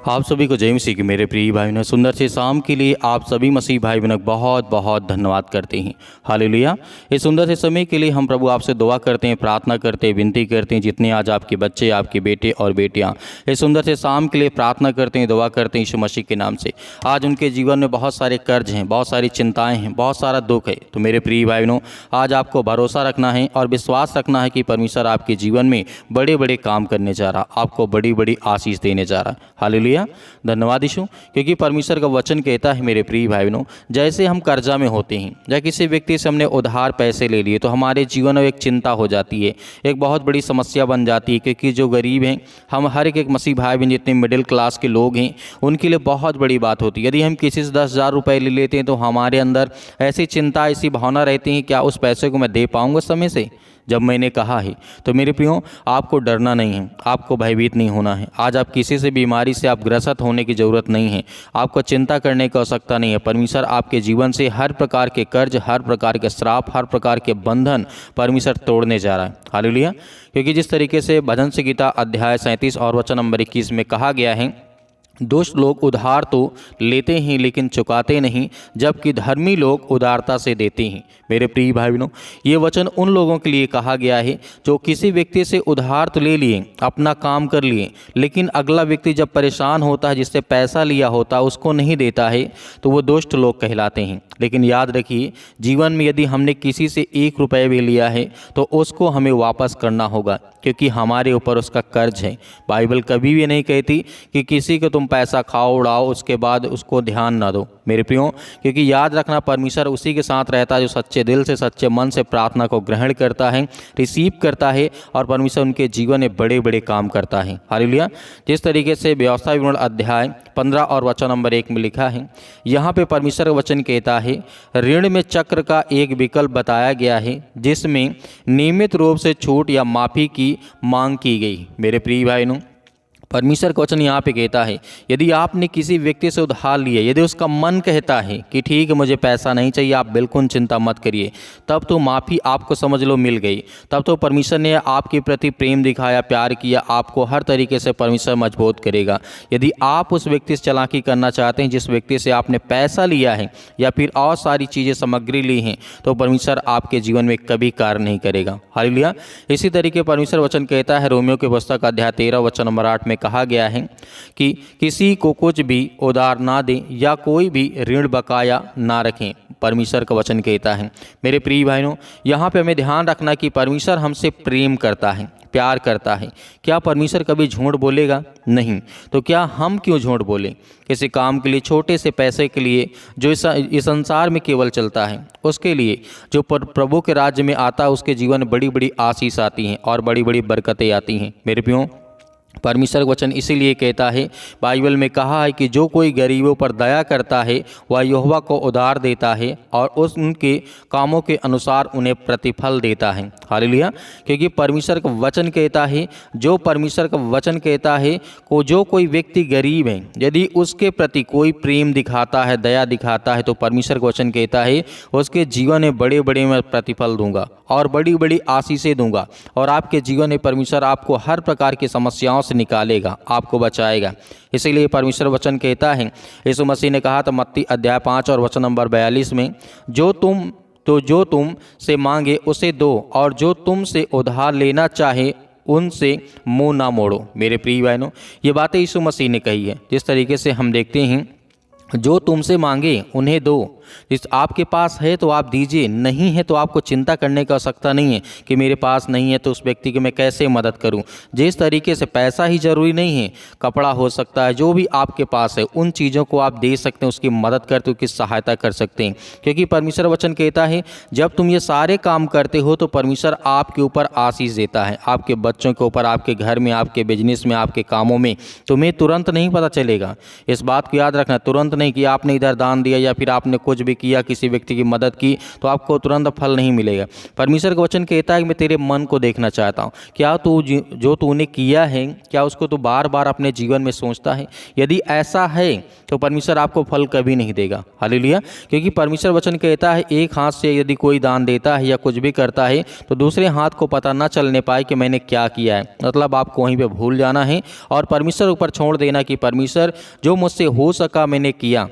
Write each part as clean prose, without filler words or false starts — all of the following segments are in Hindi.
आप सभी को जय मसीह की मेरे प्रिय भाई बहनों, सुंदर से शाम के लिए आप सभी मसीह भाई बहनों बहुत बहुत धन्यवाद करते हैं। हालेलुया। इस सुंदर से समय के लिए हम प्रभु आपसे दुआ करते हैं, प्रार्थना करते हैं, विनती करते हैं। जितने आज आपके बच्चे, आपके बेटे और बेटियां इस सुंदर से शाम के लिए प्रार्थना करते हैं, दुआ करते हैं यीशु मसीह के नाम से। आज उनके जीवन में बहुत सारे कर्ज हैं, बहुत सारी चिंताएँ हैं, बहुत सारा दुख है। तो मेरे प्रिय भाई बहनों, आज आपको भरोसा रखना है और विश्वास रखना है कि परमेश्वर आपके जीवन में बड़े बड़े काम करने जा रहा, आपको बड़ी बड़ी आशीष देने जा रहा। हालेलुया। धन्यवाद यीशु, क्योंकि परमेश्वर का वचन कहता है मेरे प्रिय भाई बहनों, जैसे हम कर्जा में होते हैं या किसी व्यक्ति से हमने उधार पैसे ले लिए तो हमारे जीवन में एक चिंता हो जाती है, एक बहुत बड़ी समस्या बन जाती है। क्योंकि जो गरीब हैं, हम हर एक मसीह भाई बहन जितने मिडिल क्लास के लोग हैं, उनके लिए बहुत बड़ी बात होती है। यदि हम किसी से 10,000 रुपये ले लेते हैं तो हमारे अंदर ऐसी चिंता, ऐसी भावना रहती है, क्या उस पैसे को मैं दे पाऊँगा समय से। जब मैंने कहा है तो मेरे प्रियो, आपको डरना नहीं है, आपको भयभीत नहीं होना है। आज आप किसी से बीमारी से आप ग्रसित होने की ज़रूरत नहीं है, आपको चिंता करने की आवश्यकता नहीं है। परमेश्वर आपके जीवन से हर प्रकार के कर्ज, हर प्रकार के श्राप, हर प्रकार के बंधन परमेश्वर तोड़ने जा रहा है। हालेलुया। क्योंकि जिस तरीके से भजन संहिता अध्याय 37 और वचन नंबर 21 में कहा गया है, दुष्ट लोग उधार तो लेते हैं लेकिन चुकाते नहीं, जबकि धर्मी लोग उदारता से देते हैं। मेरे प्रिय भाई बहनों, ये वचन उन लोगों के लिए कहा गया है जो किसी व्यक्ति से उधार तो ले लिए, अपना काम कर लिए, लेकिन अगला व्यक्ति जब परेशान होता है, जिससे पैसा लिया होता है, उसको नहीं देता है, तो वो दुष्ट लोग कहलाते हैं। लेकिन याद रखिए, जीवन में यदि हमने किसी से 1 रुपये भी लिया है तो उसको हमें वापस करना होगा, क्योंकि हमारे ऊपर उसका कर्ज है। बाइबल कभी भी नहीं कहती कि किसी को तुम पैसा खाओ उड़ाओ उसके बाद उसको ध्यान ना दो मेरे प्रियो। क्योंकि याद रखना, परमेश्वर उसी के साथ रहता है जो सच्चे दिल से, सच्चे मन से प्रार्थना को ग्रहण करता है, रिसीव करता है, और परमेश्वर उनके जीवन में बड़े बड़े काम करता है। हालेलुया। जिस तरीके से व्यवस्था विवरण अध्याय 15 और वचन नंबर 1 में लिखा है, यहाँ पे परमेश्वर का वचन कहता है, ऋण में चक्र का एक विकल्प बताया गया है जिसमें नियमित रूप से छूट या माफ़ी की मांग की गई। मेरे प्रिय भाइयों, परमेश्वर का वचन यहाँ पे कहता है, यदि आपने किसी व्यक्ति से उधार लिया, यदि उसका मन कहता है कि ठीक है मुझे पैसा नहीं चाहिए, आप बिल्कुल चिंता मत करिए, तब तो माफ़ी आपको समझ लो मिल गई। तब तो परमेश्वर ने आपके प्रति प्रेम दिखाया, प्यार किया, आपको हर तरीके से परमेश्वर मजबूत करेगा। यदि आप उस व्यक्ति से चालाकी करना चाहते हैं, जिस व्यक्ति से आपने पैसा लिया है या फिर और सारी चीज़ें सामग्री ली हैं, तो परमेश्वर आपके जीवन में कभी कार्य नहीं करेगा। हालेलुया। इसी तरीके परमेश्वर वचन कहता है, रोमियो के पुस्तक अध्याय 13 वचन नंबर 8 में कहा गया है कि किसी को कुछ भी उधार ना दें या कोई भी ऋण बकाया ना रखें। परमेश्वर का वचन कहता है। मेरे प्रिय भाइयों, यहाँ पे हमें ध्यान रखना कि परमेश्वर हमसे प्रेम करता है, प्यार करता है। क्या परमेश्वर कभी झूठ बोलेगा? नहीं। तो क्या हम क्यों झूठ बोलें? किसी काम के लिए, छोटे से पैसे के लिए जो इस संसार में केवल चलता है, उसके लिए जो प्रभु के राज्य में आता है, उसके जीवन में बड़ी बड़ी आशीष आती हैं और बड़ी बड़ी बरकतें आती हैं। मेरे प्रियो, परमेश्वर वचन इसीलिए कहता है, बाइबल में कहा है कि जो कोई गरीबों पर दया करता है वह यहोवा को उधार देता है और उनके कामों के अनुसार उन्हें प्रतिफल देता है। हालेलुया। क्योंकि परमेश्वर का वचन कहता है, जो परमेश्वर का वचन कहता है को जो कोई व्यक्ति गरीब है, यदि उसके प्रति कोई प्रेम दिखाता है, दया दिखाता है, तो परमेश्वर का वचन कहता है उसके जीवन में बड़े बड़े मैं प्रतिफल दूंगा और बड़ी बड़ी आशीषें दूंगा, और आपके जीवन में परमेश्वर आपको हर प्रकार की समस्याओं से निकालेगा, आपको बचाएगा। इसीलिए परमेश्वर वचन कहता है, यीशु मसीह ने कहा था मत्ती अध्याय 5 और वचन नंबर 42 में, जो तुम से मांगे उसे दो, और जो तुम से उधार लेना चाहे उनसे मुंह ना मोड़ो। मेरे प्रिय बहनों, ये बातें यीशु मसीह ने कही है। जिस तरीके से हम देखते हैं, जो तुमसे मांगे उन्हें दो, जिस आपके पास है तो आप दीजिए, नहीं है तो आपको चिंता करने की आवश्यकता नहीं है कि मेरे पास नहीं है तो उस व्यक्ति की मैं कैसे मदद करूं। जिस तरीके से पैसा ही जरूरी नहीं है, कपड़ा हो सकता है, जो भी आपके पास है उन चीज़ों को आप दे सकते हैं, उसकी मदद करते हो, उसकी सहायता कर सकते हैं। क्योंकि परमेश्वर वचन कहता है, जब तुम ये सारे काम करते हो तो परमेश्वर आपके ऊपर आशीष देता है, आपके बच्चों के ऊपर, आपके घर में, आपके बिजनेस में, आपके कामों में। तुम्हें तुरंत नहीं पता चलेगा, इस बात को याद रखना, तुरंत नहीं कि आपने इधर दान दिया या फिर आपने कुछ भी किया, किसी व्यक्ति की मदद की तो आपको तुरंत फल नहीं मिलेगा। परमेश्वर का वचन कहता है कि मैं तेरे मन को देखना चाहता हूँ। क्या तू जो तूने किया है क्या उसको तू बार बार अपने जीवन में सोचता है? यदि ऐसा है तो परमेश्वर आपको फल कभी नहीं देगा। हालेलुया। क्योंकि परमेश्वर वचन कहता है एक हाथ से यदि कोई दान देता है या कुछ भी करता है तो दूसरे हाथ को पता न चलने पाए कि मैंने क्या किया है। मतलब आपको वहीं पे भूल जाना है और परमेश्वर ऊपर छोड़ देना कि परमेश्वर जो मुझसे हो सका मैंने किया,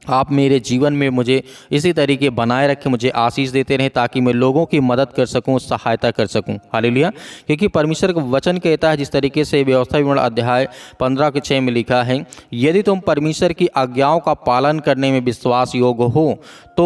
आप मेरे जीवन में मुझे इसी तरीके बनाए रखें, मुझे आशीष देते रहें ताकि मैं लोगों की मदद कर सकूं, सहायता कर सकूं। हालेलुया। क्योंकि परमेश्वर का वचन कहता है जिस तरीके से व्यवस्था विवरण अध्याय 15:6 में लिखा है, यदि तुम परमेश्वर की आज्ञाओं का पालन करने में विश्वास योग्य हो तो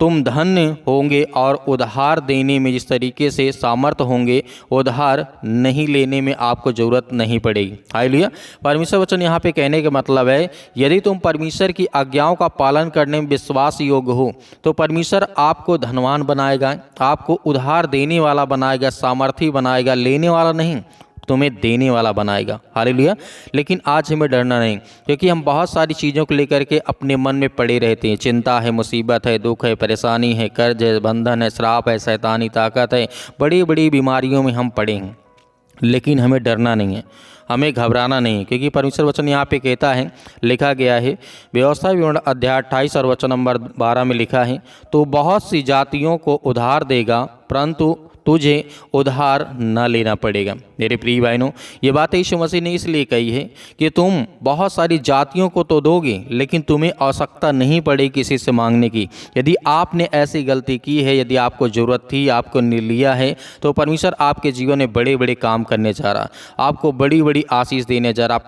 तुम धन्य होंगे और उधार देने में जिस तरीके से सामर्थ होंगे, उधार नहीं लेने में आपको ज़रूरत नहीं पड़ेगी। हालेलुया। परमेश्वर वचन यहाँ पे कहने का मतलब है यदि तुम परमेश्वर की आज्ञाओं का पालन करने में विश्वास योग्य हो तो परमेश्वर आपको धनवान बनाएगा, आपको उधार देने वाला बनाएगा, सामर्थी बनाएगा, लेने वाला नहीं, तुम्हें देने वाला बनाएगा। हालेलुया। लेकिन आज हमें डरना नहीं, क्योंकि हम बहुत सारी चीज़ों को लेकर के अपने मन में पड़े रहते हैं। चिंता है, मुसीबत है, दुख है, परेशानी है, कर्ज है, बंधन है, श्राप है, शैतानी ताकत है, बड़ी बड़ी बीमारियों में हम पड़े हैं। लेकिन हमें डरना नहीं है, हमें घबराना नहीं है, क्योंकि परमेश्वर वचन यहाँ पे कहता है, लिखा गया है व्यवस्था विवरण अध्याय 28 और वचन नंबर 12 में लिखा है, तो बहुत सी जातियों को उधार देगा परंतु तुझे उधार न लेना पड़ेगा। मेरे प्रिय भाइयों, ये बात यीशु मसीह ने इसलिए कही है कि तुम बहुत सारी जातियों को तो दोगे लेकिन तुम्हें आवश्यकता नहीं पड़ेगी किसी से मांगने की। यदि आपने ऐसी गलती की है, यदि आपको ज़रूरत थी, आपको नहीं लिया है, तो परमेश्वर आपके जीवन में बड़े बड़े काम करने जा रहा, आपको बड़ी बड़ी आशीष देने जा रहा।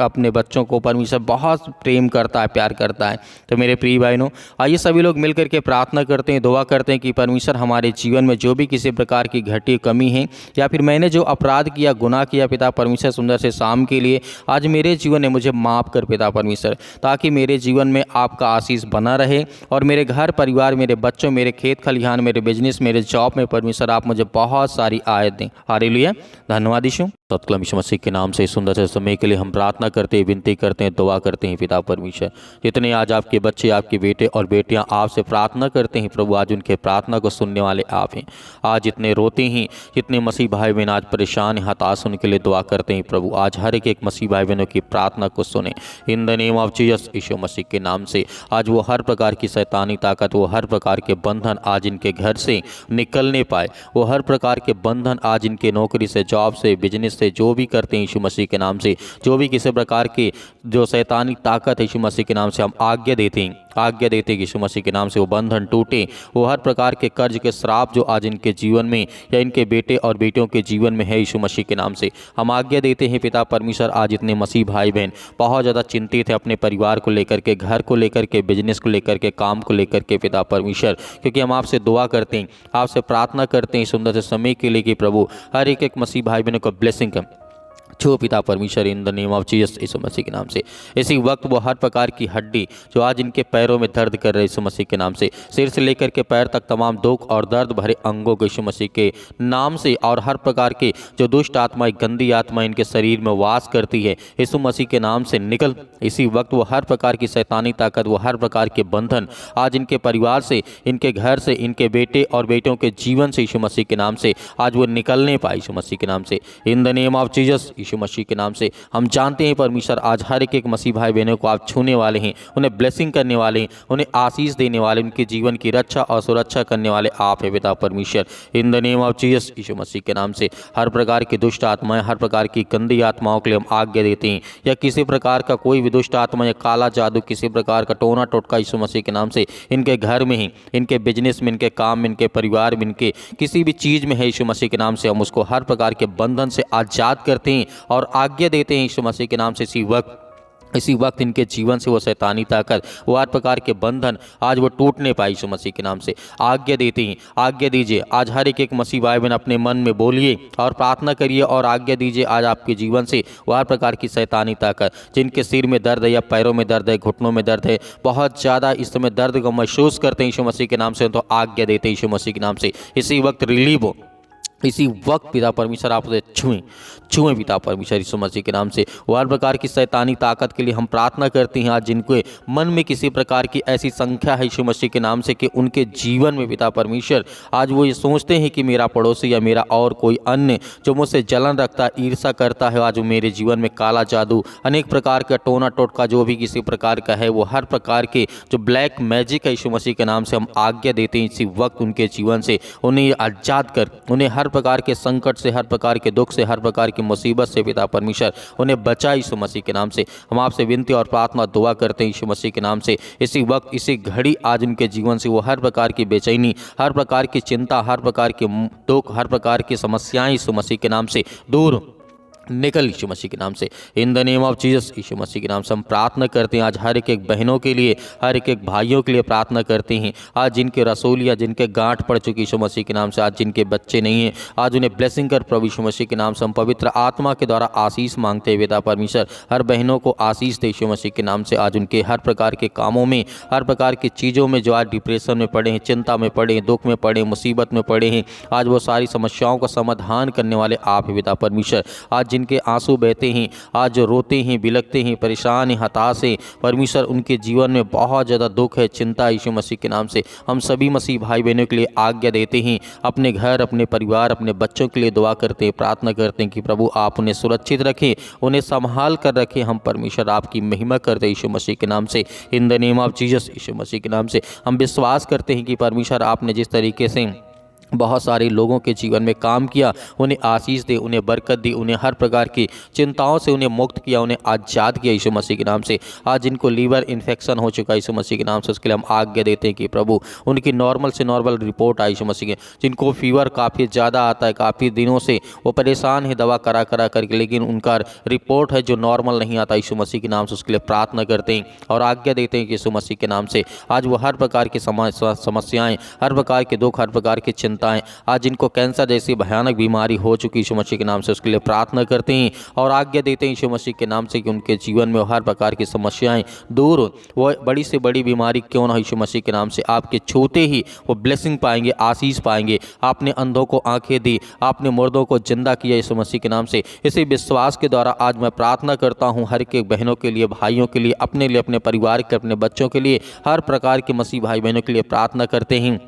अपने बच्चों को परमेश्वर बहुत प्रेम करता है, प्यार करता है। तो मेरे प्रिय भाइयों, आइए सभी लोग मिल करके प्रार्थना करते हैं, दुआ करते हैं कि परमेश्वर हमारे जीवन में जो भी किसी प्रकार की घटी कमी है या फिर मैंने जो अपराध किया, गुनाह किया, पिता परमेश्वर सुंदर से शाम के लिए आज मेरे जीवन में मुझे माफ़ कर पिता परमेश्वर, ताकि मेरे जीवन में आपका आशीष बना रहे और मेरे घर परिवार, मेरे बच्चों, मेरे खेत खलिहान, मेरे बिजनेस, मेरे जॉब में परमेश्वर आप मुझे बहुत सारी आयत दें। हालेलुया। धन्यवाद यीशु। सतकलम यीशु मसीह के नाम से सुंदर से समय के लिए हम प्रार्थना करते हैं, विनती करते हैं, दुआ करते हैं पिता परमेश्वर। जितने आज आपके बच्चे, आपके बेटे और बेटियां आपसे प्रार्थना करते हैं प्रभु, आज उनके प्रार्थना को सुनने वाले आप हैं। आज जितने रोते हैं, जितने मसीह भाई बहन आज परेशान हैं, हताश होने के लिए दुआ करते हैं प्रभु, आज हर एक मसीह भाई बहनों की प्रार्थना को सुने in the name of Jesus Yeshu Masih के नाम से। आज वो हर प्रकार की शैतानी ताकत, वो हर प्रकार के बंधन आज इनके घर से निकलने पाए, वो हर प्रकार के बंधन आज इनके नौकरी से, जॉब से, बिजनेस से, जो भी करते हैं यीशु मसीह के नाम से, जो भी किसी प्रकार की जो शैतानी ताकत है यीशु मसीह के नाम से हम आज्ञा देते हैं कि यीशु मसीह के नाम से वो बंधन टूटे, वो हर प्रकार के कर्ज के श्राप जो आज इनके जीवन में या इनके बेटे और बेटियों के जीवन में है यीशु मसीह के नाम से हम आज्ञा देते हैं पिता परमेश्वर। आज इतने मसीह भाई बहन बहुत ज़्यादा चिंतित है अपने परिवार को लेकर के, घर को लेकर के, बिजनेस को लेकर के, काम को लेकर के पिता परमेश्वर, क्योंकि हम आपसे दुआ करते हैं, आपसे प्रार्थना करते हैं सुंदर से समय के लिए कि प्रभु हर एक मसीह भाई बहनों को ब्लेसिंग छो पिता परमेश्वर in the name of Jesus Yeshu Masih के नाम से। इसी वक्त वो हर प्रकार की हड्डी जो आज इनके पैरों में दर्द कर रहे यीशु मसीह के नाम से, सिर से लेकर के पैर तक तमाम दुख और दर्द भरे अंगों को यीशु मसीह के नाम से, और हर प्रकार के जो दुष्ट आत्माएं, गंदी आत्माएं इनके शरीर में वास करती है यीशु मसीह के नाम से निकल। इसी वक्त वो हर प्रकार की शैतानी ताकत, वो हर प्रकार के बंधन आज इनके परिवार से, इनके घर से, इनके बेटे और बेटियों के जीवन से यीशु मसीह के नाम से आज वो निकलने पाए यीशु मसीह के नाम से in the name of Jesus Yeshu Masih के नाम से। हम जानते हैं परमेश्वर आज हर एक मसीह भाई बहनों को आप छूने वाले हैं, उन्हें ब्लेसिंग करने वाले हैं, उन्हें आशीष देने वाले, उनके जीवन की रक्षा और सुरक्षा करने वाले आप हैं पिता परमेश्वर in the name of Jesus Yeshu Masih के नाम से। हर प्रकार की दुष्ट आत्माएं, हर प्रकार की गंदी आत्माओं के लिए हम आज्ञा देते हैं, या किसी प्रकार का कोई भी दुष्ट आत्मा या काला जादू, किसी प्रकार का टोना टोटका यीशु मसीह के नाम से इनके घर में ही, इनके बिजनेस में, इनके काम में, इनके परिवार में, इनके किसी भी चीज़ में है यीशु मसीह के नाम से हम उसको हर प्रकार के बंधन से आज़ाद करते हैं और आज्ञा देते हैं यीशु मसीह के नाम से। इसी वक्त इनके जीवन से वो शैतानी ताकत, वो हर प्रकार के बंधन आज वो टूटने पाए यीशु मसीह के नाम से आज्ञा देते हैं। आज्ञा दीजिए आज हर एक मसीह भाई बहन अपने मन में बोलिए और प्रार्थना करिए और आज्ञा दीजिए आज आपके जीवन से वो हर प्रकार की शैतानी ताकत, जिनके सिर में दर्द है या पैरों में दर्द है, घुटनों में दर्द है, बहुत ज़्यादा इस समय दर्द को महसूस करते हैं यीशु मसीह के नाम से, तो आज्ञा देते हैं यीशु मसीह के नाम से इसी वक्त रिलीव हो, इसी वक्त पिता परमेश्वर आप उसे छुएं पिता परमेश्वर यीशु मसीह के नाम से। वो हर प्रकार की शैतानी ताकत के लिए हम प्रार्थना करते हैं। आज जिनके मन में किसी प्रकार की ऐसी संख्या है यीशु मसीह के नाम से कि उनके जीवन में पिता परमेश्वर आज वो ये सोचते हैं कि मेरा पड़ोसी या मेरा और कोई अन्य जो मुझसे जलन रखता है, ईर्षा करता है, आज वो मेरे जीवन में काला जादू, अनेक प्रकार का टोना टोटका जो भी किसी प्रकार का है, वो हर प्रकार के जो ब्लैक मैजिक है यीशु मसीह के नाम से हम आज्ञा देते हैं इसी वक्त उनके जीवन से उन्हें आजाद कर, उन्हें हर प्रकार के संकट से, हर प्रकार के दुख से, हर प्रकार की मुसीबत से पिता परमेश्वर उन्हें बचा यीशु मसीह के नाम से। हम आपसे विनती और प्रार्थना दुआ करते हैं यीशु मसीह के नाम से इसी वक्त इसी घड़ी आज उनके जीवन से वो हर प्रकार की बेचैनी, हर प्रकार की चिंता, हर प्रकार के दुख, हर प्रकार की समस्याएं यीशु मसीह के नाम से दूर निकल यीशु मसीह के नाम से। In the name of Jesus Yeshu Masih के नाम से हम प्रार्थना करते हैं। आज हर एक बहनों के लिए, हर एक भाइयों के लिए प्रार्थना करते हैं। आज जिनके रसूल या जिनके गांठ पड़ चुकी यीशु मसीह के नाम से, आज जिनके बच्चे नहीं हैं, आज उन्हें ब्लेसिंग कर प्रभु यीशु मसीह के नाम से। हम पवित्र आत्मा के द्वारा आशीष मांगते हैं पिता परमेश्वर, हर बहनों को आशीष दे यीशु मसीह के नाम से। आज उनके हर प्रकार के कामों में, हर प्रकार की चीज़ों में जो आज डिप्रेशन में पड़े हैं, चिंता में पड़े हैं, दुख में पड़े हैं, मुसीबत में पड़े हैं, आज वो सारी समस्याओं का समाधान करने वाले आप हैं पिता परमेश्वर। आज जिनके आंसू बहते हैं, आज जो रोते हैं, बिलखते हैं, परेशान हैं, हताश हैं, परमेश्वर उनके जीवन में बहुत ज़्यादा दुख है, चिंता है यीशु मसीह के नाम से। हम सभी मसीह भाई बहनों के लिए आज्ञा देते हैं, अपने घर, अपने परिवार, अपने बच्चों के लिए दुआ करते हैं, प्रार्थना करते हैं कि प्रभु आप उन्हें सुरक्षित रखें, उन्हें संभाल कर रखें। हम परमेश्वर आपकी महिमा करते हैं यीशु मसीह के नाम से। In the name of Jesus Yeshu Masih के नाम से हम विश्वास करते हैं कि परमेश्वर आपने जिस तरीके से बहुत सारे लोगों के जीवन में काम किया, उन्हें आशीष दे, उन्हें बरकत दी, उन्हें हर प्रकार की चिंताओं से उन्हें मुक्त किया, उन्हें आज़ाद किया यीशु मसीह के नाम से। आज जिनको लीवर इन्फेक्शन हो चुका है यीशु मसीह के नाम से, उसके लिए हम आज्ञा देते हैं कि प्रभु उनकी नॉर्मल से नॉर्मल रिपोर्ट आई यीशु मसीह के। जिनको फीवर काफ़ी ज़्यादा आता है, काफ़ी दिनों से वो परेशान है दवा करा करके, लेकिन उनका रिपोर्ट है जो नॉर्मल नहीं आता यीशु मसीह के नाम से, उसके लिए प्रार्थना करते हैं और आज्ञा देते हैं कि यीशु मसीह के नाम से आज वो हर प्रकार की समस्याएँ, हर प्रकार के दुख, हर प्रकार की चिंताएँ, आज जिनको कैंसर जैसी भयानक बीमारी हो चुकी यीशु मसीह के नाम से, उसके लिए प्रार्थना करते हैं और आज्ञा देते हैं यीशु मसीह के नाम से कि उनके जीवन में हर प्रकार की समस्याएं दूर हो। वो बड़ी से बड़ी बीमारी क्यों ना यीशु मसीह के नाम से आपके छूते ही वो ब्लेसिंग पाएंगे, आशीष पाएंगे। आपने अंधों को आंखें दी, आपने मुर्दों को जिंदा किया यीशु मसीह के नाम से। इसी विश्वास के द्वारा आज मैं प्रार्थना करता हूँ हर एक बहनों के लिए, भाइयों के लिए, अपने लिए, अपने परिवार के, अपने बच्चों के लिए, हर प्रकार के मसीह भाई बहनों के लिए प्रार्थना करते हैं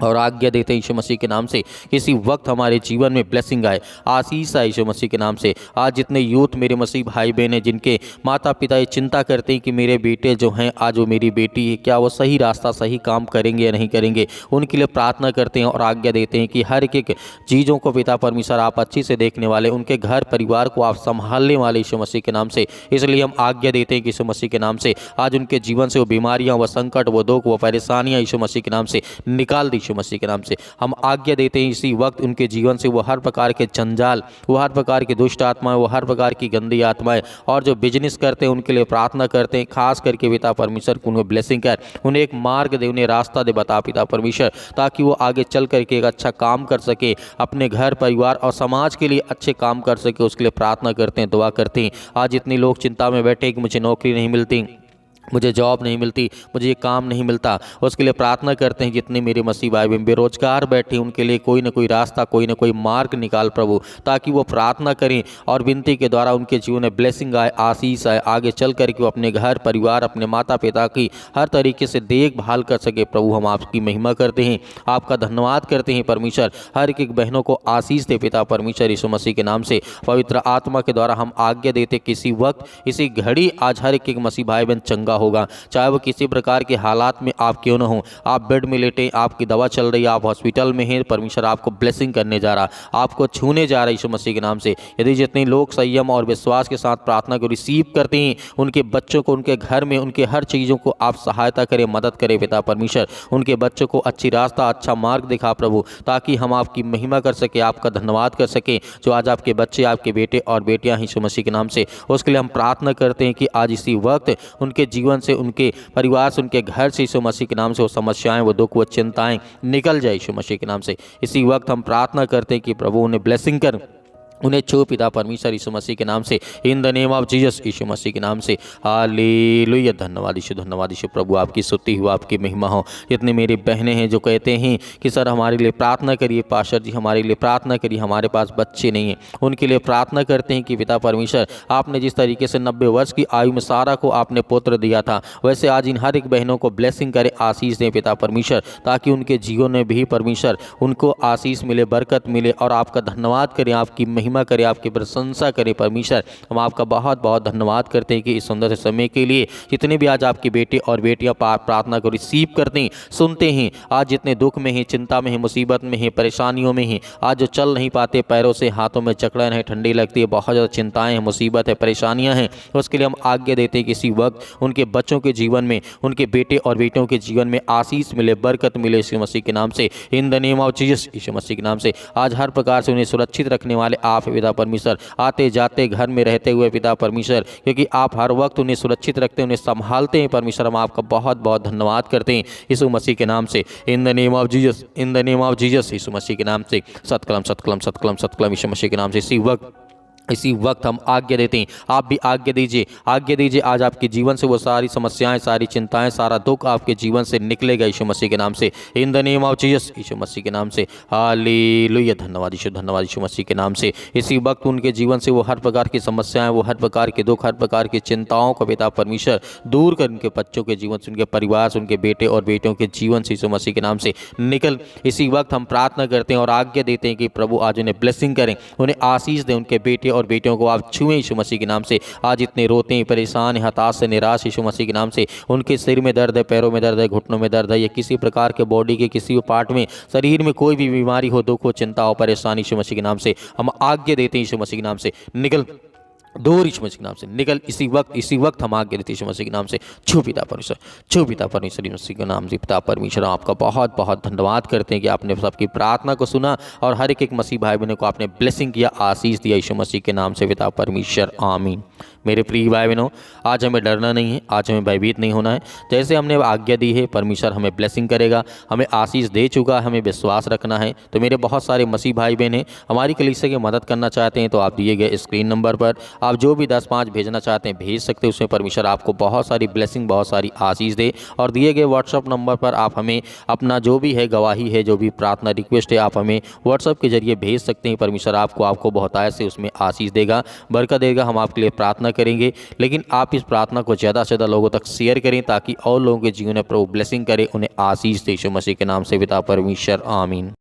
और आज्ञा देते हैं यीशु मसीह के नाम से किसी वक्त हमारे जीवन में ब्लेसिंग आए, आशीष आए यीशु मसीह के नाम से। आज जितने यूथ मेरे मसीह भाई बहन हैं, जिनके माता पिता ये चिंता करते हैं कि मेरे बेटे जो हैं, आज वो मेरी बेटी है, क्या वो सही रास्ता, सही काम करेंगे या नहीं करेंगे, उनके लिए प्रार्थना करते हैं और आज्ञा देते हैं कि हर एक चीज़ों को पिता परमेश्वर आप अच्छी से देखने वाले, उनके घर परिवार को आप संभालने वाले यीशु मसीह के नाम से। इसलिए हम आज्ञा देते हैं कि यीशु मसीह के नाम से आज उनके जीवन से वो बीमारियाँ, वो संकट, वो दुख, वो परेशानियाँ यीशु मसीह के नाम से निकाल दी यीशु मसीह के नाम से। हम आज्ञा देते हैं इसी वक्त उनके जीवन से वो हर प्रकार के जंजाल, वो हर प्रकार की दुष्ट आत्माएं, वो हर प्रकार की गंदी आत्माएं और जो बिजनेस करते हैं उनके लिए प्रार्थना करते हैं, खास करके पिता परमेश्वर को उन्हें ब्लेसिंग कर, उन्हें एक मार्ग दे, उन्हें रास्ता दे बता पिता परमेश्वर, ताकि वो आगे चल करके एक अच्छा काम कर सके, अपने घर परिवार और समाज के लिए अच्छे काम कर सके। उसके लिए प्रार्थना करते हैं, दुआ करते हैं। आज इतने लोग चिंता में बैठे कि मुझे नौकरी नहीं मिलती, मुझे जॉब नहीं मिलती, मुझे ये काम नहीं मिलता, उसके लिए प्रार्थना करते हैं। जितने मेरे मसीह भाई बहन बेरोजगार बैठे उनके लिए कोई ना कोई रास्ता, कोई ना कोई मार्ग निकाल प्रभु, ताकि वो प्रार्थना करें और विनती के द्वारा उनके जीवन में ब्लेसिंग आए, आशीष आए, आगे चल करके वो अपने घर परिवार, अपने माता पिता की हर तरीके से देखभाल कर सके। प्रभु हम आपकी महिमा करते हैं, आपका धन्यवाद करते हैं परमेश्वर। हर एक बहनों को आशीष दे पिता परमेश्वर यीशु मसीह के नाम से। पवित्र आत्मा के द्वारा हम आज्ञा देते किसी वक्त, इसी घड़ी आज हर एक मसीह भाई बहन चंगा होगा, चाहे वो किसी प्रकार के हालात में आप क्यों ना हो। आप बेड में लेटे, आपकी दवा चल रही है, आप हॉस्पिटल में हैं, परमेश्वर आपको ब्लेसिंग करने जा रहा, आपको छूने जा रहा है यीशु मसीह के नाम से। यदि जितने लोग संयम और विश्वास के साथ प्रार्थना को रिसीव करते हैं, उनके बच्चों को, उनके घर में, उनके हर चीज़ों को आप सहायता करें, मदद करें पिता परमेश्वर। उनके बच्चों को अच्छी रास्ता, अच्छा मार्ग दिखा प्रभु, ताकि हम आपकी महिमा कर सके, आपका धन्यवाद कर सके। जो आज आपके बच्चे, आपके बेटे और बेटियां यीशु मसीह के नाम से, उसके लिए हम प्रार्थना करते हैं कि आज इसी वक्त उनके जीवन से, उनके परिवार से, उनके घर से यीशु मसीह के नाम से वो समस्याएं, वो दुख, वो चिंताएं निकल जाए यीशु मसीह के नाम से। इसी वक्त हम प्रार्थना करते हैं कि प्रभु उन्हें ब्लेसिंग कर, उन्हें छू पिता परमेश्वर यीशु मसीह के नाम से, in the name of Jesus Yeshu Masih के नाम से। हालेलुया। धन्यवाद यीशु प्रभु, आपकी स्तुति हो, आपकी महिमा हो। जितने मेरी बहनें हैं जो कहते हैं कि सर हमारे लिए प्रार्थना करिए, पास्टर जी हमारे लिए प्रार्थना करिए, हमारे पास बच्चे नहीं हैं, उनके लिए प्रार्थना करते हैं कि पिता परमेश्वर आपने जिस तरीके से 90 वर्ष की आयु में सारा को आपने पुत्र दिया था, वैसे आज इन हर एक बहनों को ब्लेसिंग करें, आशीष दें पिता परमेश्वर, ताकि उनके जीवन में भी परमेश्वर उनको आशीष मिले, बरकत मिले और आपका धन्यवाद करें, आपकी महिमा करें, आपकी प्रशंसा करें। परमेश्वर हम आपका बहुत बहुत धन्यवाद करते हैं कि इस सुंदर से समय के लिए जितने भी आज आपके बेटे और बेटियां प्रार्थना को रिसीव करते हैं, सुनते हैं, आज जितने दुख में हैं, चिंता में हैं, मुसीबत में हैं, परेशानियों में हैं, आज जो चल नहीं पाते, पैरों से हाथों में जकड़न है, ठंडी लगती है, बहुत ज़्यादा चिंताएं हैं, मुसीबत है, परेशानियां हैं, उसके लिए हम आज्ञा देते हैं कि इसी वक्त उनके बच्चों के जीवन में, उनके बेटे और बेटियों के जीवन में आशीष मिले, बरकत मिले यीशु मसीह के नाम से, in the name of Jesus Yeshu Masih के नाम से। आज हर प्रकार से उन्हें सुरक्षित रखने वाले आप पिता परमेश्वर, आते जाते घर में रहते हुए पिता परमेश्वर, क्योंकि आप हर वक्त उन्हें सुरक्षित रखते हैं, उन्हें संभालते हैं परमेश्वर, हम आपका बहुत बहुत धन्यवाद करते हैं यीशु मसीह के नाम से, in the name of Jesus, in the name of Jesus Yeshu Masih के नाम से। सतकलम सतकलम सतकलम सतकलम यीशु मसीह के नाम से। इसी वक्त हम आज्ञा देते हैं, आप भी आज्ञा दीजिए, आज आपके जीवन से वो सारी समस्याएं, सारी चिंताएं, सारा दुख आपके जीवन से निकलेगा यीशु मसीह के नाम से, in the name of Jesus Yeshu Masih के नाम से। हालेलुया। धन्यवाद यीशु मसीह के नाम से। इसी वक्त उनके जीवन से वो हर प्रकार की समस्याएं, वो हर प्रकार के दुख, हर प्रकार की चिंताओं को पिता परमेश्वर दूर कर उनके बच्चों के जीवन से, उनके परिवार से, उनके बेटे और बेटियों के जीवन से यीशु मसीह के नाम से निकल। इसी वक्त हम प्रार्थना करते हैं और आज्ञा देते हैं कि प्रभु आज उन्हें ब्लेसिंग करें, उन्हें आशीष दें, उनके बेटे और बेटियों को आप छुएं यीशु मसीह के नाम से। आज इतने रोते हैं, परेशान, हताश से, निराश यीशु मसीह के नाम से, उनके सिर में दर्द है, पैरों में दर्द है, घुटनों में दर्द है, या किसी प्रकार के बॉडी के किसी भी पार्ट में, शरीर में कोई भी बीमारी हो, दुख हो, चिंता हो, परेशानी, यीशु मसीह के नाम से हम आज्ञा देते हैं यीशु मसीह के नाम से निकल, दूर यीशु मसीह के नाम से निकल। इसी वक्त हम आज्ञा देते हैं यीशु मसीह के नाम से, छू पिता परमेश्वर यीशु मसीह के नाम से। पिता परमेश्वर आपका बहुत बहुत धन्यवाद करते हैं कि आपने सबकी प्रार्थना को सुना और हर एक मसीह भाई बहनों को आपने ब्लेसिंग किया, आशीष दिया यीशु मसीह के नाम से पिता परमेश्वर, आमीन। मेरे प्रिय भाई बहनों, आज हमें डरना नहीं है, आज हमें भयभीत नहीं होना है। जैसे हमने आज्ञा दी है, परमेश्वर हमें ब्लेसिंग करेगा, हमें आशीष दे चुका है, हमें विश्वास रखना है। तो मेरे बहुत सारे मसीह भाई बहन हैं, हमारी कलीसिया की मदद करना चाहते हैं, तो आप दिए गए स्क्रीन नंबर पर आप जो भी 10-5 भेजना चाहते हैं भेज सकते हैं। उसमें परमेश्वर आपको बहुत सारी ब्लेसिंग, बहुत सारी आशीष दे। और दिए गए व्हाट्सअप नंबर पर आप हमें अपना जो भी है, गवाही है, जो भी प्रार्थना रिक्वेस्ट है, आप हमें व्हाट्सअप के जरिए भेज सकते हैं। परमेश्वर आपको बहुतायत से उसमें आशीष देगा, बरकत देगा। हम आपके लिए प्रार्थना करेंगे, लेकिन आप इस प्रार्थना को ज़्यादा से ज़्यादा लोगों तक शेयर करें, ताकि और लोगों के जीवन में प्रभु ब्लेसिंग करे, उन्हें आशीष दे यीशु मसीह के नाम से पिता परमेश्वर, आमीन।